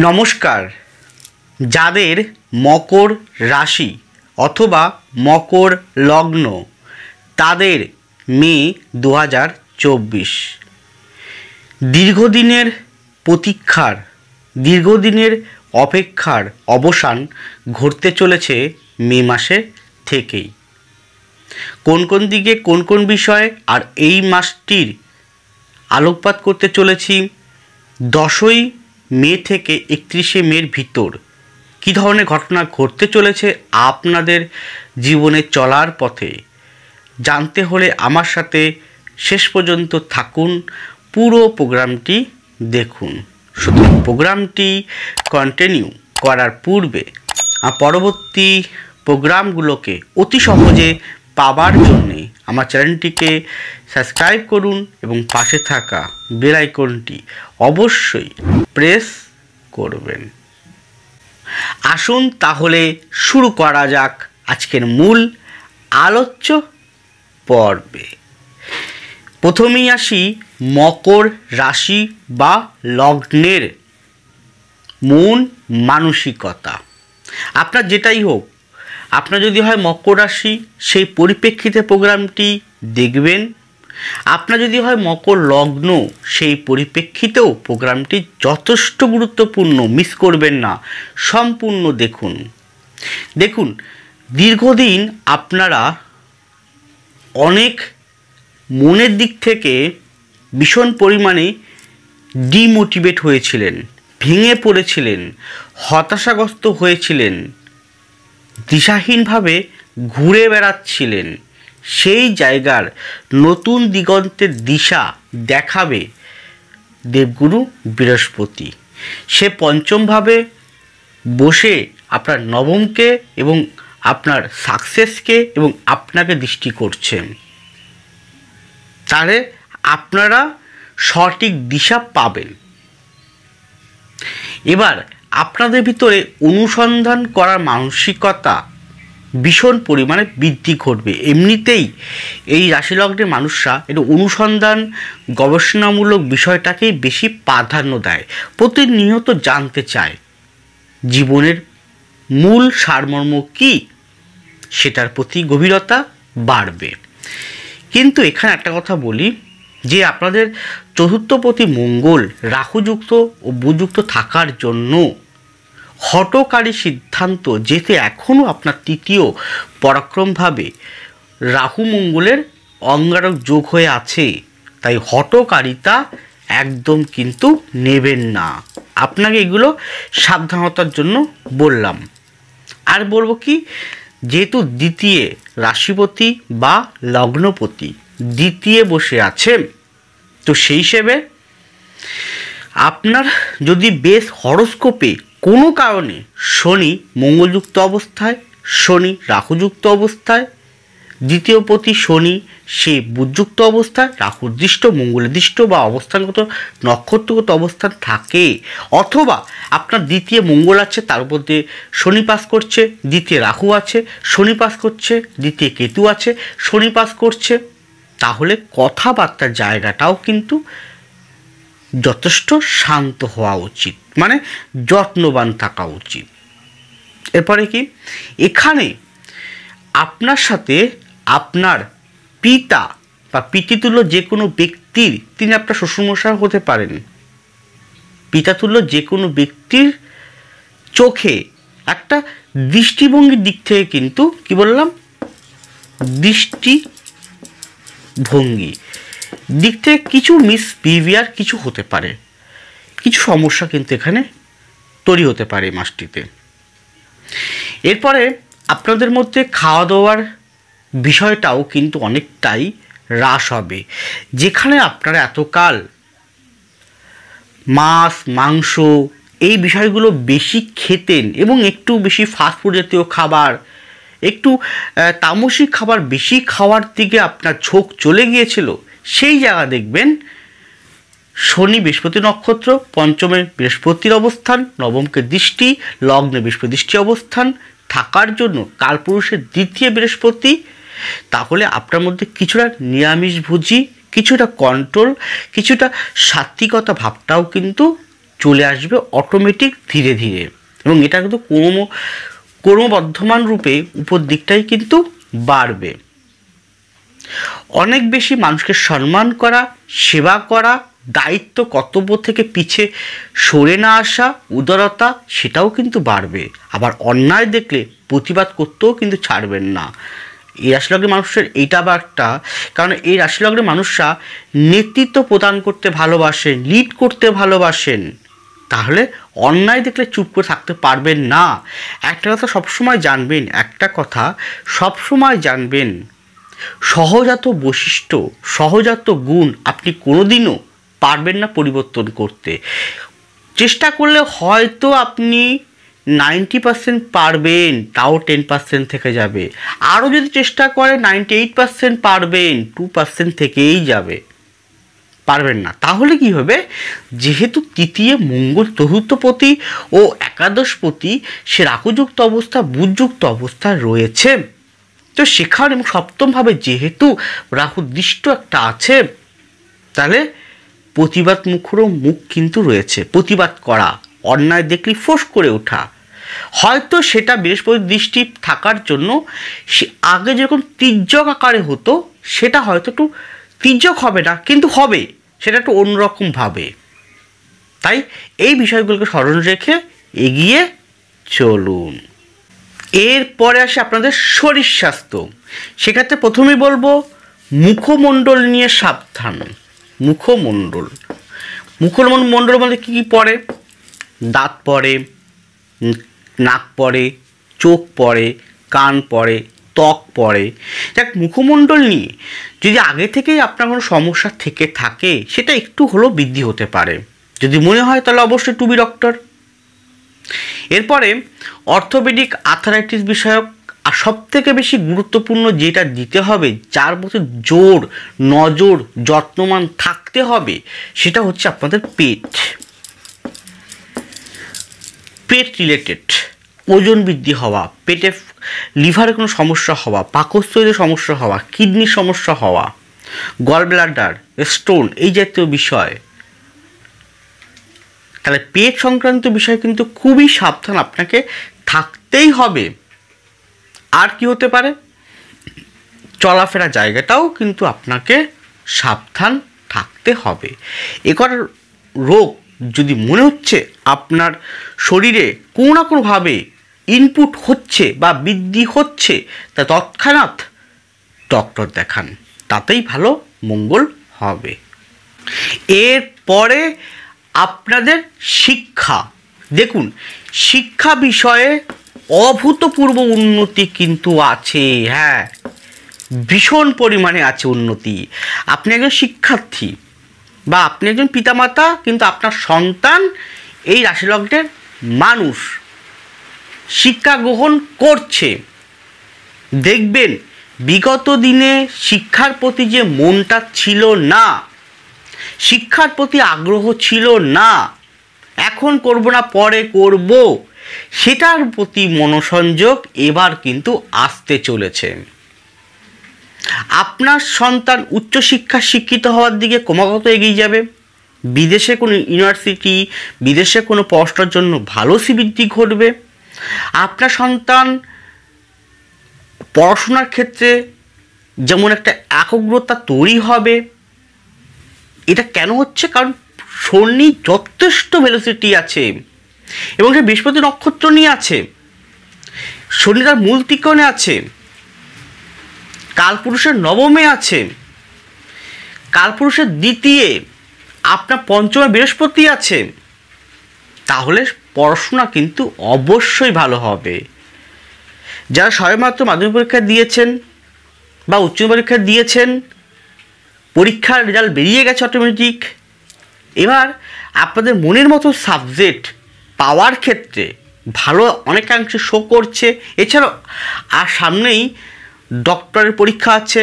নমস্কার। যাদের মকর রাশি অথবা মকর লগ্ন তাদের মে 2024 দীর্ঘদিনের প্রতীক্ষার দীর্ঘদিনের অপেক্ষার অবসান ঘটতে চলেছে মে মাসে থেকেই। কোন কোন দিকে কোন কোন বিষয় আর এই মাসটির আলোকপাত করতে চলেছি। 10ই মে থেকে 31শে মের ভিতর কী ধরনের ঘটনা ঘটতে চলেছে আপনাদের জীবনে চলার পথে জানতে হলে আমার সাথে শেষ পর্যন্ত থাকুন, পুরো প্রোগ্রামটি দেখুন। শুধু প্রোগ্রামটি কন্টিনিউ করার পূর্বে পরবর্তী প্রোগ্রামগুলোকে অতি সহজে পাবার জন্যে আমার চ্যানেলটিকে সাবস্ক্রাইব করুন এবং পাশে থাকা বেল আইকনটি অবশ্যই প্রেস করবেন। আসুন তাহলে শুরু করা যাক আজকের মূল আলোচ্য পর্বে। প্রথমেই আসি মকর রাশি বা লগ্নের মন মানসিকতা। আপনার যেটাই হোক, আপনার যদি হয় মকর রাশি সেই পরিপ্রেক্ষিতে প্রোগ্রামটি দেখবেন, আপনার যদি হয় মকর লগ্ন সেই পরিপ্রেক্ষিতেও প্রোগ্রামটি যথেষ্ট গুরুত্বপূর্ণ, মিস করবেন না, সম্পূর্ণ দেখুন। দেখুন, দীর্ঘদিন আপনারা অনেক মনের দিক থেকে ভীষণ পরিমাণে ডিমোটিভেট হয়েছিলেন, ভেঙে পড়েছিলেন, হতাশাগ্রস্ত হয়েছিলেন, দিশাহীনভাবে ঘুরে বেড়াচ্ছিলেন। সেই জায়গার নতুন দিগন্তের দিশা দেখাবে দেবগুরু বৃহস্পতি। সে পঞ্চমভাবে বসে আপনার নবমকে এবং আপনার সাকসেসকে এবং আপনাকে দৃষ্টি করছেন। তাহলে আপনারা সঠিক দিশা পাবেন। এবার আপনাদের ভিতরে অনুসন্ধান করার মানসিকতা ভীষণ পরিমাণে বৃদ্ধি ঘটবে। এমনিতেই এই রাশিলগ্নের মানুষরা একটু অনুসন্ধান গবেষণামূলক বিষয়টাকেই বেশি প্রাধান্য দেয়, প্রতিনিয়ত জানতে চায় জীবনের মূল সারমর্ম কী, সেটার প্রতি গভীরতা বাড়বে। কিন্তু এখানে একটা কথা বলি যে আপনাদের চতুর্থপতি মঙ্গল রাহুযুক্ত ও বুধযুক্ত থাকার জন্য হঠকারী সিদ্ধান্ত যেতে এখনও আপনার তৃতীয় পরাক্রমভাবে রাহু মঙ্গলের অঙ্গারক যোগ হয়ে আছে, তাই হঠকারিতা একদম কিন্তু নেবেন না। আপনাকে এগুলো সাবধানতার জন্য বললাম। আর বলবো কি, যেহেতু দ্বিতীয় রাশিপতি বা লগ্নপতি দ্বিতীয় বসে আছেন, তো সেই হিসেবে আপনার যদি বেশ হরস্কোপে কোনো কারণে শনি মঙ্গলযুক্ত অবস্থায়, শনি রাহুযুক্ত অবস্থায়, দ্বিতীয় পতি শনি সে বুধযুক্ত অবস্থায়, রাহুর দৃষ্ট মঙ্গলের দৃষ্ট বা অবস্থানগত নক্ষত্রগত অবস্থান থাকে, অথবা আপনার দ্বিতীয় মঙ্গল আছে তার উপর দিয়ে শনি পাস করছে, দ্বিতীয় রাহু আছে শনি পাস করছে, দ্বিতীয় কেতু আছে শনি পাস করছে, তাহলে কথাবার্তার জায়গাটাও কিন্তু যথেষ্ট শান্ত হওয়া উচিত, মানে যত্নবান থাকা উচিত। এরপরে কি, এখানে আপনার সাথে আপনার পিতা বা পিতৃতুল্য যে কোনো ব্যক্তির, তিনি আপনার শ্বশুরমশাই হতে পারেন, পিতাতুল্য যে কোনো ব্যক্তির চোখে একটা দৃষ্টিভঙ্গির দিক থেকে কিন্তু কি বললাম, দৃষ্টিভঙ্গি দিক থেকে কিছু মিসবিহেভিয়ার কিছু হতে পারে, কিছু সমস্যা কিন্তু এখানে তৈরি হতে পারে এই মাসটিতে। এরপরে আপনাদের মধ্যে খাওয়া দাওয়ার বিষয়টাও কিন্তু অনেকটাই হ্রাস হবে। যেখানে আপনারা এতকাল মাছ মাংস এই বিষয়গুলো বেশি খেতেন এবং একটু বেশি ফাস্টফুড জাতীয় খাবার, একটু তামসিক খাবার বেশি খাওয়ার দিকে আপনার ঝোঁক চলে গিয়েছিল, সেই জায়গা দেখবেন শনি বৃহস্পতি নক্ষত্র, পঞ্চমে বৃহস্পতির অবস্থান, নবমকে দৃষ্টি, লগ্নে বৃহস্পতি দৃষ্টি অবস্থান থাকার জন্য কালপুরুষের দ্বিতীয় বৃহস্পতি, তাহলে আপনার মধ্যে কিছুটা নিরামিষভোজী, কিছুটা কন্ট্রোল, কিছুটা সাত্ত্বিকতা ভাবটাও কিন্তু চলে আসবে অটোমেটিক ধীরে ধীরে, এবং এটা কিন্তু ক্রমবর্ধমান রূপে উপর দিকটাই কিন্তু বাড়বে। অনেক বেশি মানুষকে সম্মান করা, সেবা করা, দায়িত্ব কর্তব্য থেকে পিছে সরে না আসা, উদারতা, সেটাও কিন্তু বাড়বে। আবার অন্যায় দেখলে প্রতিবাদ করতেও কিন্তু ছাড়বেন না। এই রাশিলগ্নের মানুষের এইটা আবার একটা, কারণ এই রাশিলগ্নের মানুষরা নেতৃত্ব প্রদান করতে ভালোবাসেন, লিড করতে ভালোবাসেন। তাহলে অন্যায় দেখলে চুপ করে থাকতে পারবেন না। একটা কথা সবসময় জানবেন, সহজাত বৈশিষ্ট্য, সহজাত গুণ আপনি কোনোদিনও পারবেন না পরিবর্তন করতে। চেষ্টা করলে হয়তো আপনি 90% পারবেন, তাও 10% থেকে যাবে। আরও যদি চেষ্টা করে 98% পারবেন, 2% থেকেই যাবে, পারবেন না। তাহলে কি হবে, যেহেতু তৃতীয় মঙ্গল চতুর্থপতি ও একাদশপতি সে রাহুযুক্ত অবস্থা, বুধযুক্ত অবস্থায় রয়েছে, তো সেখানে এবং সপ্তমভাবে যেহেতু রাহু দৃষ্ট একটা আছে, তাহলে প্রতিবাদ মুখরও মুখ কিন্তু রয়েছে। প্রতিবাদ করা, অন্যায় দেখলে ফোঁস করে ওঠা, হয়তো সেটা বৃহস্পতির দৃষ্টি থাকার জন্য সে আগে যেরকম তির্যক আকারে হতো, সেটা হয়তো একটু তির্যক হবে না, কিন্তু হবে সেটা একটু অন্যরকমভাবে। তাই এই বিষয়গুলোকে স্মরণ রেখে এগিয়ে চলুন। এরপরে আসে আপনাদের শরীর স্বাস্থ্য। সেক্ষেত্রে প্রথমেই বলবো মুখমণ্ডল নিয়ে সাবধান। মুখমণ্ডল মধ্যে কী কী পড়ে? দাঁত পড়ে, নাক পড়ে, চোখ পড়ে, কান পড়ে, ত্বক পড়ে। দেখ, মুখমণ্ডল নিয়ে যদি আগে থেকেই আপনার কোনো সমস্যা থেকে থাকে, সেটা একটু হলেও বৃদ্ধি হতে পারে। যদি মনে হয় তাহলে অবশ্যই টু বি ডক্টর। এরপরে অর্থোপেডিক আর্থ্রাইটিস বিষয়ক, আর সবথেকে বেশি গুরুত্বপূর্ণ যেটা দিতে হবে, যার মধ্যে জোর, নজর, যত্নমান থাকতে হবে, সেটা হচ্ছে আপনাদের পেট রিলেটেড। ওজন বৃদ্ধি হওয়া, পেটে লিভারে কোনো সমস্যা হওয়া, পাকস্থলীতে সমস্যা হওয়া, কিডনির সমস্যা হওয়া, গল ব্লাডার, স্টোন, এই জাতীয় বিষয়। তাহলে পেট সংক্রান্ত বিষয় কিন্তু খুবই সাবধান আপনাকে থাকতেই হবে। আর কি হতে পারে? চলাফেরা জায়গাটাও কিন্তু আপনাকে সাবধান থাকতে হবে। এবার রোগ যদি মনে হচ্ছে আপনার শরীরে কোনো না কোনোভাবে ইনপুট হচ্ছে বা বৃদ্ধি হচ্ছে, তা তৎক্ষণাৎ ডক্টর দেখান, তাতেই ভালো মঙ্গল হবে। এরপরে আপনাদের শিক্ষা। দেখুন, শিক্ষা বিষয়ে অভূতপূর্ব উন্নতি কিন্তু আছে। হ্যাঁ, ভীষণ পরিমাণে আছে উন্নতি। আপনি একজন শিক্ষার্থী বা আপনি একজন পিতামাতা, কিন্তু আপনার সন্তান এই রাশিলগ্নের মানুষ, শিক্ষা গ্রহণ করছে। দেখবেন বিগত দিনে শিক্ষার প্রতি যে মনটা ছিল না, শিক্ষার প্রতি আগ্রহ ছিল না, এখন করব না পরে করব, সেটার প্রতি মনোসংযোগ এবার কিন্তু আসতে চলেছে। আপনার সন্তান উচ্চশিক্ষা শিক্ষিত হওয়ার দিকে ক্রমাগত এগিয়ে যাবে। বিদেশে কোনো ইউনিভার্সিটি, বিদেশে কোনো পড়াশোনার জন্য ভালো শ্রীবৃদ্ধি ঘটবে। আপনার সন্তান পড়াশোনার ক্ষেত্রে যেমন একটা একাগ্রতা তৈরি হবে। এটা কেন হচ্ছে? কারণ শনি যথেষ্ট ভেলোসিটি আছে এবং সে বৃহস্পতি নক্ষত্র নিয়ে আছে, শনি তার মূল ত্রিকোণে আছে, কালপুরুষের নবমে আছে, কালপুরুষের দ্বিতীয়, আপনার পঞ্চমে বৃহস্পতি আছে। তাহলে পড়াশোনা কিন্তু অবশ্যই ভালো হবে। যারা সবেমাত্র মাধ্যমিক পরীক্ষা দিয়েছেন বা উচ্চ পরীক্ষা দিয়েছেন, পরীক্ষার রেজাল্ট বেরিয়ে গেছে অটোমেটিক, এবার আপনাদের মনের মতো সাবজেক্ট পাওয়ার ক্ষেত্রে ভালো অনেকাংশে শো করছে। এছাড়াও আর সামনেই ডক্টরের পরীক্ষা আছে,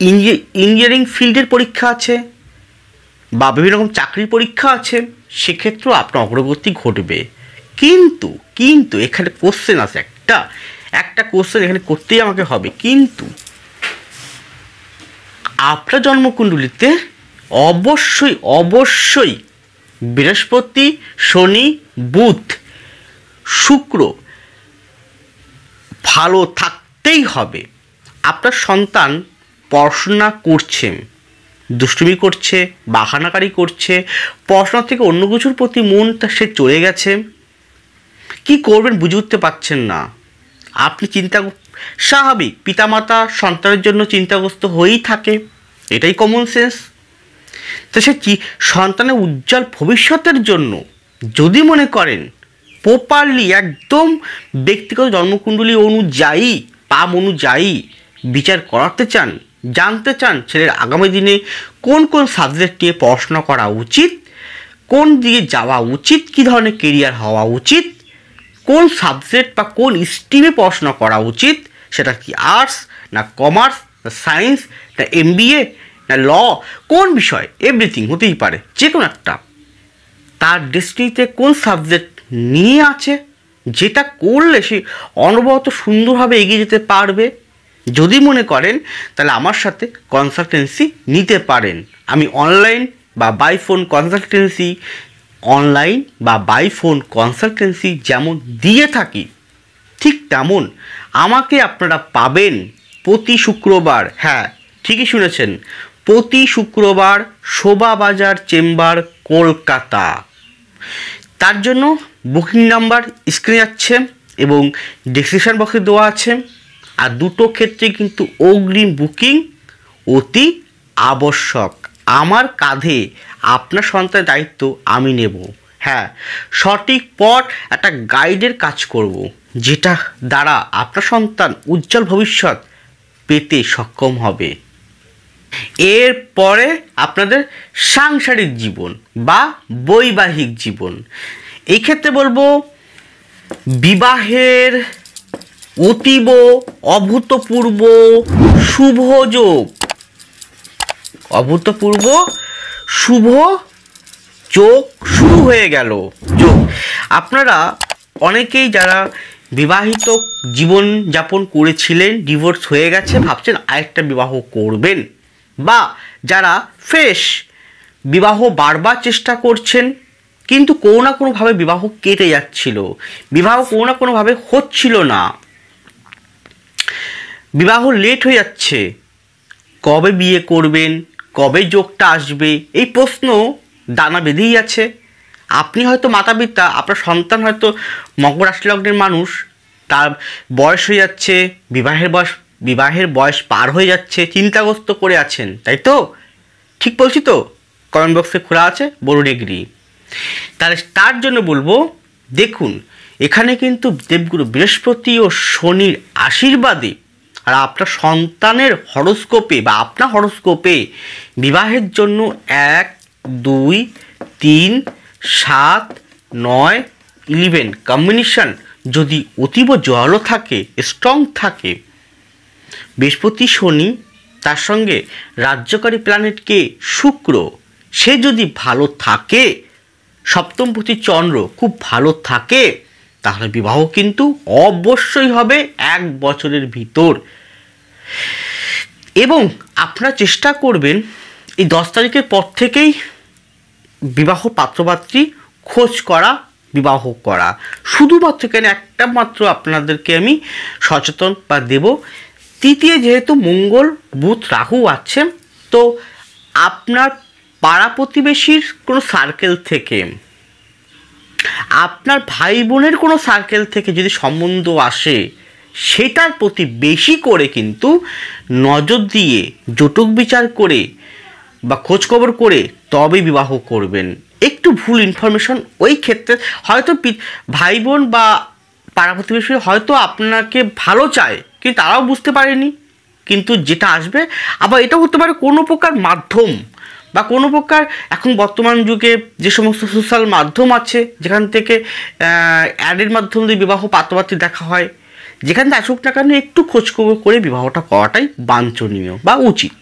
ইঞ্জিনিয়ারিং ফিল্ডের পরীক্ষা আছে, বা বিভিন্ন রকম চাকরির পরীক্ষা আছে, সেক্ষেত্রেও আপনার অগ্রগতি ঘটবে। কিন্তু এখানে কোশ্চেন আছে, একটা কোশ্চেন এখানে করতেই আমাকে হবে। কিন্তু আপনার জন্মকুণ্ডলিতে অবশ্যই বৃহস্পতি, শনি, বুধ, শুক্র ভালো থাকতেই হবে। আপনার সন্তান পড়াশোনা করছে, দুষ্টুমি করছে, বাহানাকারি করছে, পড়াশোনা থেকে অন্য কিছুর প্রতি মনটা সে চলে গেছে, কি করবেন বুঝে উঠতে পারছেন না, আপনি স্বাভাবিক পিতামাতা সন্তানের জন্য চিন্তাগ্রস্ত হয়েই থাকে, এটাই কমন সেন্স। তো সে কি সন্তানের উজ্জ্বল ভবিষ্যতের জন্য যদি মনে করেন প্রপারলি একদম ব্যক্তিগত জন্মকুণ্ডলী অনুযায়ী অনুযায়ী বিচার করাতে চান, জানতে চান ছেলের আগামী দিনে কোন কোন সাবজেক্ট নিয়ে পড়াশোনা করা উচিত, কোন দিকে যাওয়া উচিত, কী ধরনের কেরিয়ার হওয়া উচিত, কোন সাবজেক্ট বা কোন স্ট্রিমে পড়াশোনা করা উচিত, সেটা কি আর্টস না কমার্স না সায়েন্স না MBA না ল, কোন বিষয়, এভরিথিং হতেই পারে, যে কোনো একটা, তার ডেস্টিনিতে কোন সাবজেক্ট নিয়ে আছে যেটা করলে সে অনবরত সুন্দরভাবে এগিয়ে যেতে পারবে। যদি মনে করেন তাহলে আমার সাথে কনসালটেন্সি নিতে পারেন। আমি অনলাইন বা বাই ফোন কনসালটেন্সি যেমন দিয়ে থাকি, ঠিক তেমন আমাকে আপনারা পাবেন প্রতি শুক্রবার, হ্যাঁ ঠিকই শুনেছেন, প্রতি শুক্রবার শোভাবাজার চেম্বার, কলকাতা। তার জন্য বুকিং নাম্বার স্ক্রিনে যাচ্ছে এবং ডেসক্রিপশন বক্সে দেওয়া আছে। আর দুটো ক্ষেত্রে কিন্তু অগ্রিম বুকিং অতি আবশ্যক। আমার কাঁধে আপনার সন্তানের দায়িত্ব আমি নেব, হ্যাঁ সঠিক পথ একটা গাইডের কাজ করব, যেটা দ্বারা আপনার সন্তান উজ্জ্বল ভবিষ্যৎ পেতে সক্ষম হবে। এরপরে আপনাদের সাংসারিক জীবন বা বৈবাহিক জীবন, এই ক্ষেত্রে বলবো বিবাহের অতীব অভূতপূর্ব শুভ যোগ, অভূতপূর্ব শুভ যোগ শুরু হয়ে গেল। যোগ আপনারা অনেকেই যারা বিবাহিত জীবন যাপন করেছিলেন, ডিভোর্স হয়ে গেছে, ভাবছেন আরেকটা বিবাহ করবেন, বা যারা ফ্রেশ বিবাহ বারবার চেষ্টা করছেন কিন্তু কোনো না কোনোভাবে বিবাহ কেটে যাচ্ছিল, বিবাহ কোনো না কোনোভাবে হচ্ছিল না, বিবাহ লেট হয়ে যাচ্ছে, কবে বিয়ে করবেন, কবে যোগটা আসবে, এই প্রশ্ন দানা বেঁধেই আছে। আপনি হয়তো মাতা পিতা, আপনার সন্তান হয়তো মকর রাশি লগ্নের মানুষ, তার বয়স হয়ে যাচ্ছে, বিবাহের বয়স পার হয়ে যাচ্ছে, চিন্তাগ্রস্ত করে আছেন, তাই তো? ঠিক বলছি তো? কমেন্ট বক্সে খোলা আছে, বলুন এগ্রি। তাহলে তার জন্য বলবো, দেখুন এখানে কিন্তু দেবগুরু বৃহস্পতি ও শনির আশীর্বাদে আর আপনার সন্তানের হরোস্কোপে বা আপনার হরোস্কোপে বিবাহের জন্য 1, 2, 3, 7, 9, 11 কম্বিনেশন যদি অতীব জোরালো থাকে, স্ট্রং থাকে, বৃহস্পতি শনি তার সঙ্গে রাজ্যকারী প্ল্যানেটকে শুক্র, সে যদি ভালো থাকে, সপ্তমপতি চন্দ্র খুব ভালো থাকে, তাহলে বিবাহ কিন্তু অবশ্যই হবে 1 বছরের ভিতর। এবং আপনারা চেষ্টা করবেন এই 10 তারিখের পর থেকেই বিবাহ পাত্রপাত্রী খোঁজ করা, বিবাহ করা। শুধুমাত্র কেন একটা মাত্র আপনাদেরকে আমি সচেতন বা দেব, তৃতীয় যেহেতু মঙ্গল বুধ রাহু আছে, তো আপনার পাড়া প্রতিবেশীর কোনো সার্কেল থেকে, আপনার ভাই বোনের কোনো সার্কেল থেকে যদি সম্বন্ধ আসে, সেটার প্রতি বেশি করে কিন্তু নজর দিয়ে জটক বিচার করে বা খোঁজখবর করে তবে বিবাহ করবেন। একটু ভুল ইনফরমেশন ওই ক্ষেত্রে হয়তো ভাই বোন বা পাড়া প্রতিবেশী হয়তো আপনাকে ভালো চায় কিন্তু তারাও বুঝতে পারেনি, কিন্তু যেটা আসবে আবার এটাও হতে পারে কোনো প্রকার মাধ্যম বা কোনো প্রকার এখন বর্তমান যুগে যে সমস্ত সোশ্যাল মাধ্যম আছে, যেখান থেকে অ্যাডের মাধ্যম দিয়ে বিবাহ পাত্রপাত্রী দেখা হয়, যেখান থেকে আসুক না কেন একটু খোঁজখবর করে বিবাহটা করাটাই বাঞ্ছনীয় বা উচিত।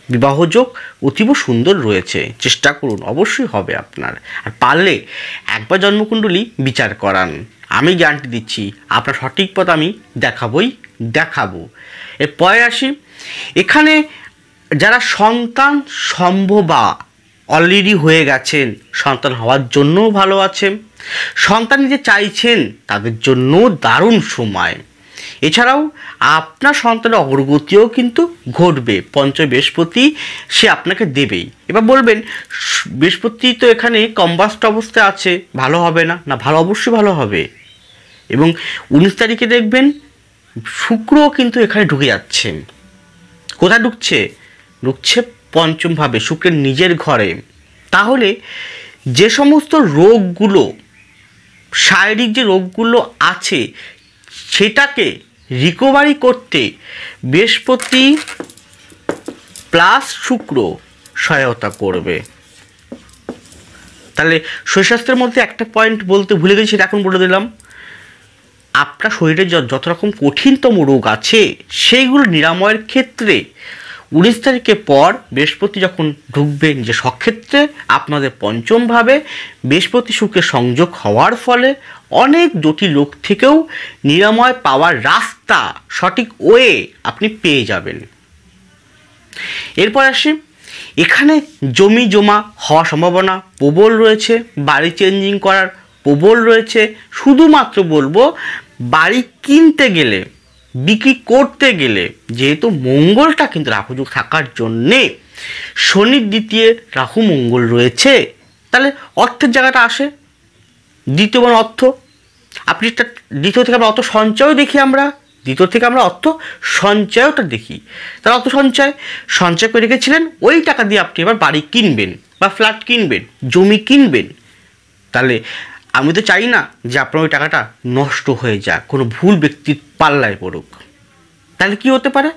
বিবাহযোগ অতীব সুন্দর রয়েছে, চেষ্টা করুন, অবশ্যই হবে আপনার। আর পারলে একবার জন্মকুণ্ডলী বিচার করান, আমি গ্যারান্টি দিচ্ছি আপনার সঠিক পথ আমি দেখাবো। এরপরে আসি, এখানে যারা সন্তান সম্ভবা অলরেডি হয়ে গেছেন, সন্তান হওয়ার জন্যও ভালো আছে, সন্তান নিতে চাইছেন তাদের জন্য দারুণ সময়। এছাড়াও আপনার সন্তানের অগ্রগতিও কিন্তু ঘটবে। পঞ্চম বৃহস্পতি সে আপনাকে দেবেই। এবার বলবেন বৃহস্পতি তো এখানে কম্বাস্ট অবস্থায় আছে, ভালো হবে না? না, ভালো, অবশ্যই ভালো হবে। এবং 19 তারিখে দেখবেন শুক্রও কিন্তু এখানে ঢুকে যাচ্ছে। কোথায় ঢুকছে? ঢুকছে পঞ্চমভাবে, শুক্রের নিজের ঘরে। তাহলে যে সমস্ত রোগগুলো, শারীরিক যে রোগগুলো আছে সেটাকে রিকভারি করতে বৃহস্পতি প্লাস শুক্র সহায়তা করবে। তাহলে শরীরস্বাস্থ্যের মধ্যে একটা পয়েন্ট বলতে ভুলে গেছি, সেটা এখন বলে দিলাম। আপনার শরীরে যত রকম কঠিনতম রোগ আছে সেইগুলো নিরাময়ের ক্ষেত্রে 19 তারিখের পর বৃহস্পতি যখন ঢুকবে যে সক্ষেত্রে, আপনাদের পঞ্চমভাবে বৃহস্পতি শুক্রের সংযোগ হওয়ার ফলে অনেক জটিল রোগ থেকেও নিরাময় পাওয়ার রাস্তা, সঠিক ওয়ে আপনি পেয়ে যাবেন। এরপর আসি, এখানে জমি জমা হওয়ার সম্ভাবনা প্রবল রয়েছে, বাড়ি চেঞ্জিং করার প্রবল রয়েছে। শুধুমাত্র বলবো বাড়ি কিনতে গেলে, বিক্রি করতে গেলে, যেহেতু মঙ্গলটা কিন্তু রাহুযোগ থাকার জন্যে, শনির দ্বিতীয় রাহু মঙ্গল রয়েছে, তাহলে অর্থের জায়গাটা আসে। দ্বিতীয় মানে অর্থ, আপনি দ্বিতীয় থেকে আমরা অর্থ সঞ্চয় দেখি, দ্বিতীয় থেকে আমরা অর্থ সঞ্চয়টা দেখি। তাহলে অর্থ সঞ্চয় করে রেখেছিলেন, ওই টাকা দিয়ে আপনি এবার বাড়ি কিনবেন বা ফ্ল্যাট কিনবেন, জমি কিনবেন। তাহলে আমি তো চাই না যে আপনার ওই টাকাটা নষ্ট হয়ে যাক, কোনো ভুল ব্যক্তির পাল্লায় পড়ুক। তাহলে কি হতে পারে?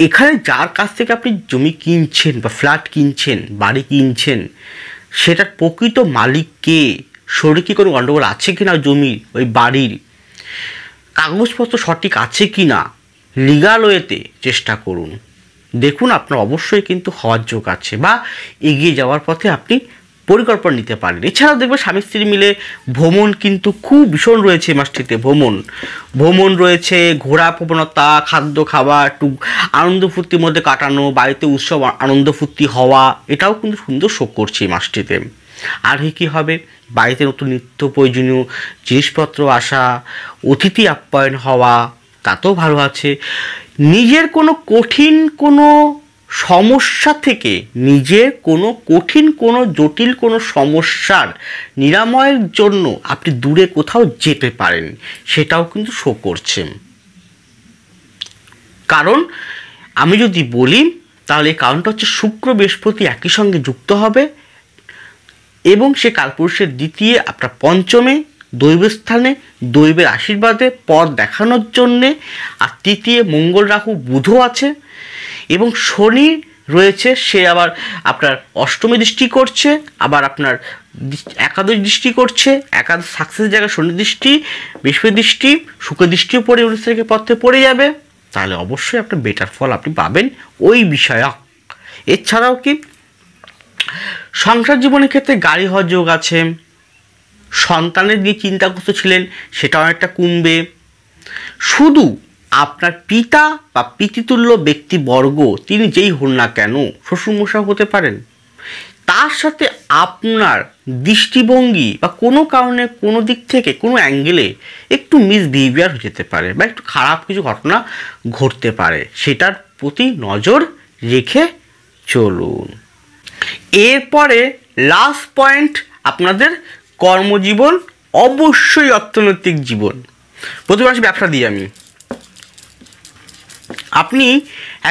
এখানে যার কাছ থেকে আপনি জমি কিনছেন বা ফ্ল্যাট কিনছেন, বাড়ি কিনছেন, সেটার প্রকৃত মালিক কে? শরীরে কি কোনো গণ্ডগোল আছে কি না, জমির ওই বাড়ির কাগজপত্র সঠিক আছে কি না, লিগাল ওয়েতে চেষ্টা করুন। দেখুন আপনার অবশ্যই কিন্তু হওয়ার যোগ আছে, বা এগিয়ে যাওয়ার পথে আপনি পরিকল্পনা নিতে পারেন। এছাড়াও দেখবে স্বামী স্ত্রী মিলে ভ্রমণ কিন্তু খুব ভীষণ রয়েছে এই মাসটিতে। ভ্রমণ রয়েছে, ঘোরা প্রবণতা, খাদ্য খাওয়া, একটু আনন্দ ফুর্তির মধ্যে কাটানো, বাড়িতে উৎসব আনন্দ ফুর্তি হওয়া, এটাও কিন্তু সুন্দর শোক করছে এই মাসটিতে। আর কী হবে? বাড়িতে নতুন নিত্য প্রয়োজনীয় জিনিসপত্র আসা, অতিথি আপ্যায়ন হওয়া, তাতেও ভালো আছে। নিজের কোনো কঠিন কোনো সমস্যা থেকে, নিজের কোনো কঠিন কোনো জটিল কোনো সমস্যার নিরাময়ের জন্য আপনি দূরে কোথাও যেতে পারেন, সেটাও কিন্তু শো করছে। কারণ আমি যদি বলি, তাহলে এই কারণটা হচ্ছে শুক্র বৃহস্পতি একই সঙ্গে যুক্ত হবে এবং সে কালপুরুষের দ্বিতীয় আপনার পঞ্চমে দৈবস্থানে দৈবের আশীর্বাদে পথ দেখানোর জন্যে, আর তৃতীয় মঙ্গল রাহু বুধও আছে এবং শনি রয়েছে, সে আবার আপনার অষ্টমী দৃষ্টি করছে, আবার আপনার একাদশ দৃষ্টি করছে। একাদশ সাকসেসের জায়গায় শনি দৃষ্টি, বৃহস্পতি দৃষ্টি, শুক্র দৃষ্টিও পড়ে 19 তারিখের পথে পড়ে যাবে। তাহলে অবশ্যই আপনার বেটার ফল আপনি পাবেন ওই বিষয়ক। এছাড়াও কি সংসার জীবনের ক্ষেত্রে গাড়ি হওয়ার যোগ আছে, সন্তানের দিয়ে চিন্তাগ্রস্ত ছিলেন সেটা অনেকটা কমবে। শুধু আপনার পিতা বা পিতৃতুল্য ব্যক্তিবর্গ, তিনি যেই হন না কেন, শ্বশুরমশাই হতে পারেন, তার সাথে আপনার দৃষ্টিভঙ্গি বা কোনো কারণে কোনো দিক থেকে কোনো অ্যাঙ্গেলে একটু মিসবিহেভিয়ার হয়ে যেতে পারে বা একটু খারাপ কিছু ঘটনা ঘটতে পারে, সেটার প্রতি নজর রেখে চলুন। এরপরে লাস্ট পয়েন্ট, আপনাদের কর্মজীবন, অবশ্যই অর্থনৈতিক জীবন। প্রথমে আসি ব্যবসা দিয়ে। আপনি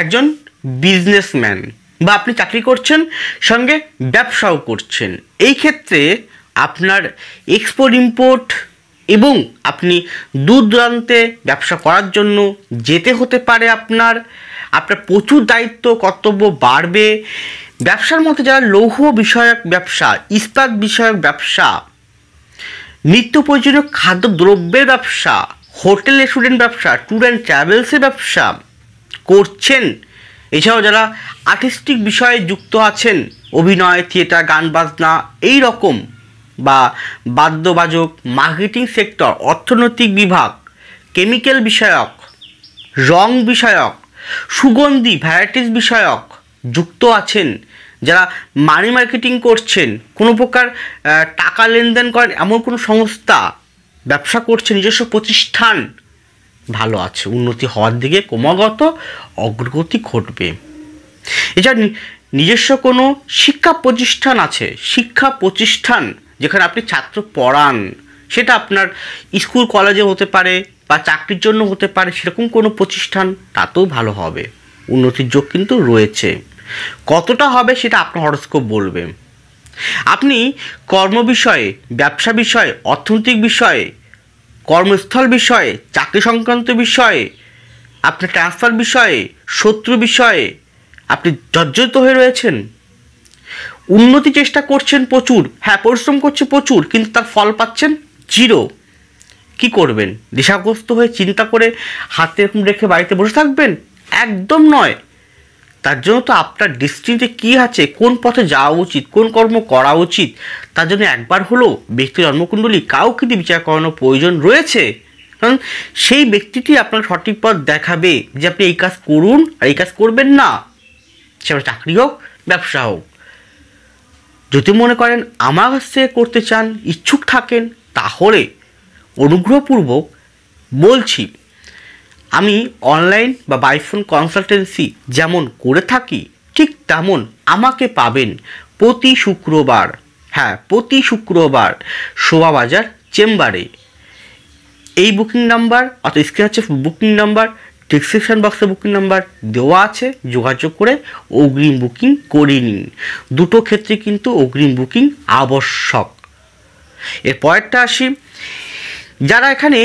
একজন বিজনেসম্যান বা আপনি চাকরি করছেন, সঙ্গে ব্যবসাও করছেন। এই ক্ষেত্রে আপনার এক্সপোর্ট ইম্পোর্ট এবং আপনি দূর দূরান্তে ব্যবসা করার জন্য যেতে হতে পারে। আপনার প্রচুর দায়িত্ব কর্তব্য বাড়বে। ব্যবসার মধ্যে যারা লৌহ বিষয়ক ব্যবসা, ইস্পাত বিষয়ক ব্যবসা, নিত্য প্রয়োজনীয় খাদ্যদ্রব্যের ব্যবসা, হোটেল রেস্টুরেন্ট ব্যবসা, ট্যুর অ্যান্ড ট্রাভেলসের ব্যবসা করছেন, এছাড়াও যারা আর্টিস্টিক বিষয়ে যুক্ত আছেন, অভিনয়, থিয়েটার, গান বাজনা এই রকম, বা বাদ্যবাদক, মার্কেটিং সেক্টর, অর্থনৈতিক বিভাগ, কেমিক্যাল বিষয়ক, রং বিষয়ক, সুগন্ধি ভ্যারাইটিস বিষয়ক যুক্ত আছেন, যারা মানি মার্কেটিং করছেন, কোনো প্রকার টাকা লেনদেন করেন এমন কোনো সংস্থা, ব্যবসা করছে, নিজস্ব প্রতিষ্ঠান, ভালো আছে, উন্নতি হওয়ার দিকে ক্রমাগত অগ্রগতি ঘটবে। এছাড়া নিজস্ব কোনো শিক্ষা প্রতিষ্ঠান আছে, শিক্ষা প্রতিষ্ঠান যেখানে আপনি ছাত্র পড়ান, সেটা আপনার স্কুল কলেজে হতে পারে বা চাকরির জন্য হতে পারে, সেরকম কোনো প্রতিষ্ঠান, তাতেও ভালো হবে, উন্নতির যোগ কিন্তু রয়েছে। কতটা হবে সেটা আপনার হরস্কোপ বলবে। আপনি কর্ম বিষয়ে, ব্যবসা বিষয়ে, অর্থনৈতিক বিষয়ে, কর্মস্থল বিষয়ে, চাকরি সংক্রান্ত বিষয়ে, আপনার ট্রান্সফার বিষয়ে, শত্রু বিষয়ে আপনি জর্জরিত হয়ে রয়েছেন, উন্নতি চেষ্টা করছেন প্রচুর, হ্যাঁ পরিশ্রম করছে প্রচুর, কিন্তু তার ফল পাচ্ছেন জিরো। কি করবেন? দিশাগ্রস্ত হয়ে চিন্তা করে হাতে এরকম রেখে বাড়িতে বসে থাকবেন? একদম নয়। তার জন্য তো আপনার ডেস্টিনিতে কী আছে, কোন পথে যাওয়া উচিত, কোন কর্ম করা উচিত, তার জন্য একবার হলেও ব্যক্তির জন্মকুণ্ডলী কাউকে দিয়ে বিচার করানোর প্রয়োজন রয়েছে। কারণ সেই ব্যক্তিটি আপনার সঠিক পথ দেখাবে যে আপনি এই কাজ করুন আর এই কাজ করবেন না, সেটা চাকরি হোক, ব্যবসা হোক। যদি মনে করেন আমার কাছ থেকে করতে চান, ইচ্ছুক থাকেন, তাহলে অনুগ্রহপূর্বক বলছি, আমি অনলাইন বা বাইফোন কনসালটেন্সি যেমন করে থাকি, ঠিক তেমন আমাকে পাবেন প্রতি শুক্রবার, হ্যাঁ প্রতি শুক্রবার শোভাবাজার চেম্বারে। এই বুকিং নাম্বার অর্থাৎ স্ক্রিনে আছে বুকিং নাম্বার, ডিসক্রিপশন বক্সে বুকিং নাম্বার দেওয়া আছে, যোগাযোগ করে অগ্রিম বুকিং করে নিন। দুটো ক্ষেত্রে কিন্তু অগ্রিম বুকিং আবশ্যক। এরপরেরটা আসি, যারা এখানে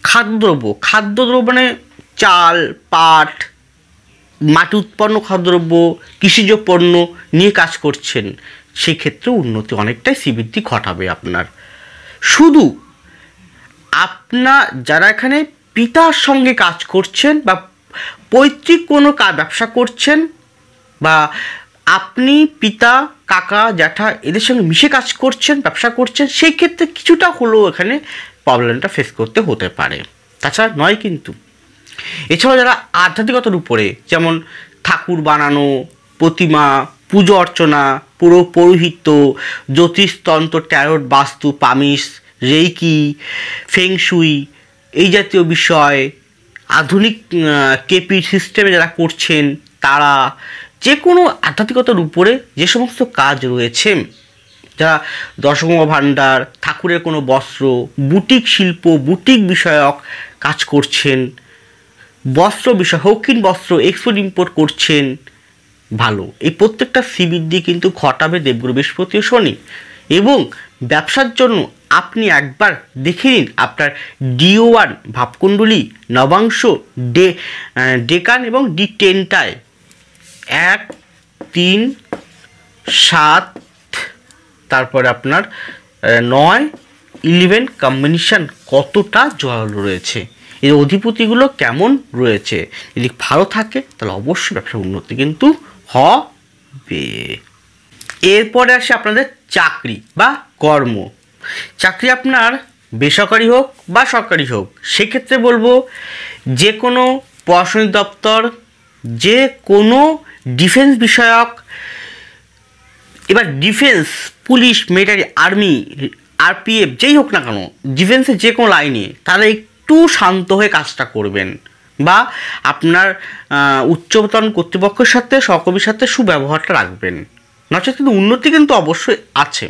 খাদ্যদ্রব্য মানে চাল, পাট, মাটি উৎপন্ন খাদ্যদ্রব্য, কৃষিজ পণ্য নিয়ে কাজ করছেন, সেই ক্ষেত্রে উন্নতি অনেকটাই শ্রীবৃদ্ধি ঘটাবে আপনার। শুধু আপনার যারা এখানে পিতার সঙ্গে কাজ করছেন বা পৈতৃক কোনো ব্যবসা করছেন, বা আপনি পিতা, কাকা, জ্যাঠা এদের সঙ্গে মিশে কাজ করছেন, ব্যবসা করছেন, সেই ক্ষেত্রে কিছুটা হলেও এখানে প্রবলেমটা ফেস করতে হতে পারে, তাছাড়া নয় কিন্তু। এছাড়াও যারা আধ্যাত্মিকতার উপরে, যেমন ঠাকুর বানানো, প্রতিমা, পুজো অর্চনা, পৌরোহিত্য, জ্যোতিষতন্ত্র, ট্যারোট, বাস্তু, পামিশ, রেইকি, ফেংশুই, এই জাতীয় বিষয়, আধুনিক কেপি সিস্টেমে যারা করছেন, তারা যে কোনো আধ্যাত্মিকতার উপরে যে সমস্ত কাজ রয়েছে, যারা দশগ্রাম ভাণ্ডার, ঠাকুরের কোনো বস্ত্র, বুটিক শিল্প, বুটিক বিষয়ক কাজ করছেন, বস্ত্র বিষয়, শৌখিন বস্ত্র এক্সপোর্ট ইম্পোর্ট করছেন, ভালো, এই প্রত্যেকটা শ্রীবৃদ্ধি কিন্তু ঘটাবে দেবগুরু বৃহস্পতি ও শনি। এবং ব্যবসার জন্য আপনি একবার দেখে নিন আপনার DO1 ভাবকুণ্ডলী নবাংশ ডেকান এবং D10টায় 1, 3, 7, তারপরে আপনার 9, 11 কম্বিনেশান কতটা জোরালো রয়েছে, এর অধিপতিগুলো কেমন রয়েছে, যদি ভালো থাকে তাহলে অবশ্যই ব্যবসার উন্নতি কিন্তু হবে। এরপরে আসে আপনাদের চাকরি বা কর্ম। চাকরি আপনার বেসরকারি হোক বা সরকারি হোক, সেক্ষেত্রে বলবো যে কোনো প্রশাসনিক দপ্তর, যে কোনো ডিফেন্স বিষয়ক, এবার defence, police, military, army, RPF যেই হোক না কেন, ডিফেন্সের যে কোনো লাইনে, তারা একটু শান্ত হয়ে কাজটা করবেন, বা আপনার উচ্চতন কর্তৃপক্ষের সাথে, সহকর্মীর সাথে সুব্যবহারটা রাখবেন, নচেত কিন্তু উন্নতি কিন্তু অবশ্যই আছে।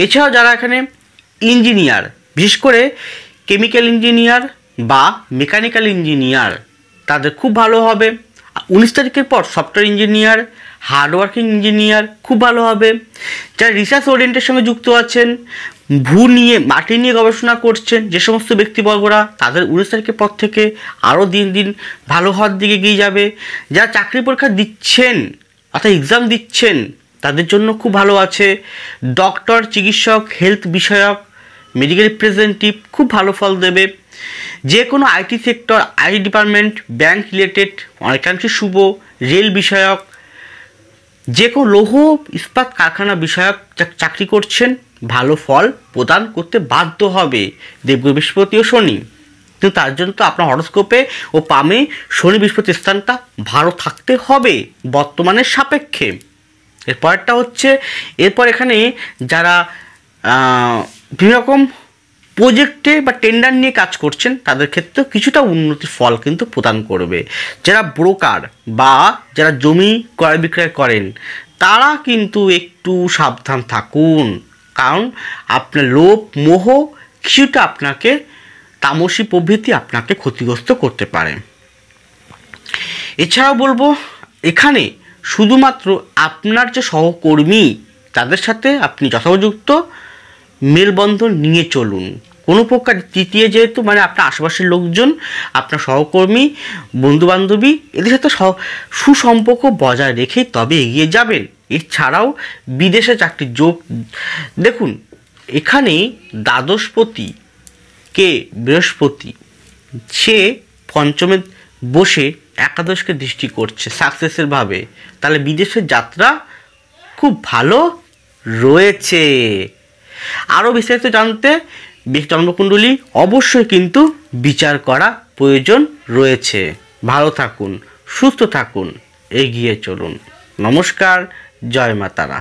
এছাড়াও যারা এখানে ইঞ্জিনিয়ার, বিশেষ করে কেমিক্যাল ইঞ্জিনিয়ার বা মেকানিক্যাল ইঞ্জিনিয়ার, তাদের খুব ভালো হবে। 19 তারিখের পর সফটওয়্যার ইঞ্জিনিয়ার, হার্ডওয়ার্কিং ইঞ্জিনিয়ার খুব ভালো হবে। যারা রিসার্চ ওরিয়েন্টের সঙ্গে যুক্ত আছেন, নিয়ে, মাটি নিয়ে গবেষণা করছেন, যে সমস্ত ব্যক্তিবর্গরা, তাদের 19 তারিখের পর থেকে আরও দিন দিন ভালো হওয়ার দিকে এগিয়ে যাবে। যারা চাকরি পরীক্ষা দিচ্ছেন অর্থাৎ এক্সাম দিচ্ছেন, তাদের জন্য খুব ভালো আছে। ডক্টর, চিকিৎসক, হেলথ বিষয়ক, মেডিকেল রিপ্রেজেন্টেটিভ খুব ভালো ফল দেবে। যে কোনো IT sector, IT department, bank related অনেকাংশে শুভ। রেল বিষয়ক, যে কোনো লৌহ ইস্পাত কারখানা বিষয়ক চাকরি করছেন, ভালো ফল প্রদান করতে বাধ্য হবে দেবগুরু বৃহস্পতি ও শনি। কিন্তু তার জন্য তো আপনার হরোস্কোপে ও পামে শনি বৃহস্পতি স্থানটা ভালো থাকতে হবে বর্তমানের সাপেক্ষে। এরপরটা হচ্ছে, এরপর এখানে যারা বিভিন্ন রকম প্রজেক্টে বা টেন্ডার নিয়ে কাজ করছেন তাদের ক্ষেত্রেও কিছুটা উন্নতির ফল কিন্তু প্রদান করবে। যারা ব্রোকার বা যারা জমি ক্রয় বিক্রয় করেন তারা কিন্তু একটু সাবধান থাকুন, কারণ আপনার লোভ মোহ কিছুটা আপনাকে তামসী প্রভৃতি আপনাকে ক্ষতিগ্রস্ত করতে পারে। এছাড়াও বলবো, এখানে শুধুমাত্র আপনার যে সহকর্মী তাদের সাথে আপনি যথোপযুক্ত মেলবন্ধন নিয়ে চলুন। কোনো প্রকার তৃতীয়, যেহেতু মানে আপনার আশেপাশের লোকজন, আপনার সহকর্মী, বন্ধুবান্ধবী, এদের সাথে সুসম্পর্ক বজায় রেখেই তবে এগিয়ে যাবেন। এছাড়াও বিদেশে চাকরির যোগ দেখুন, এখানে দ্বাদশপতি কে বৃহস্পতি, সে পঞ্চমে বসে একাদশকে দৃষ্টি করছে সাকসেসের ভাবে, তাহলে বিদেশের যাত্রা খুব ভালো রয়েছে। আরও বিস্তারিত জানতে জন্মকুণ্ডলী অবশ্যই কিন্তু বিচার করা প্রয়োজন রয়েছে। ভালো থাকুন, সুস্থ থাকুন, এগিয়ে চলুন। নমস্কার, জয় মা তারা।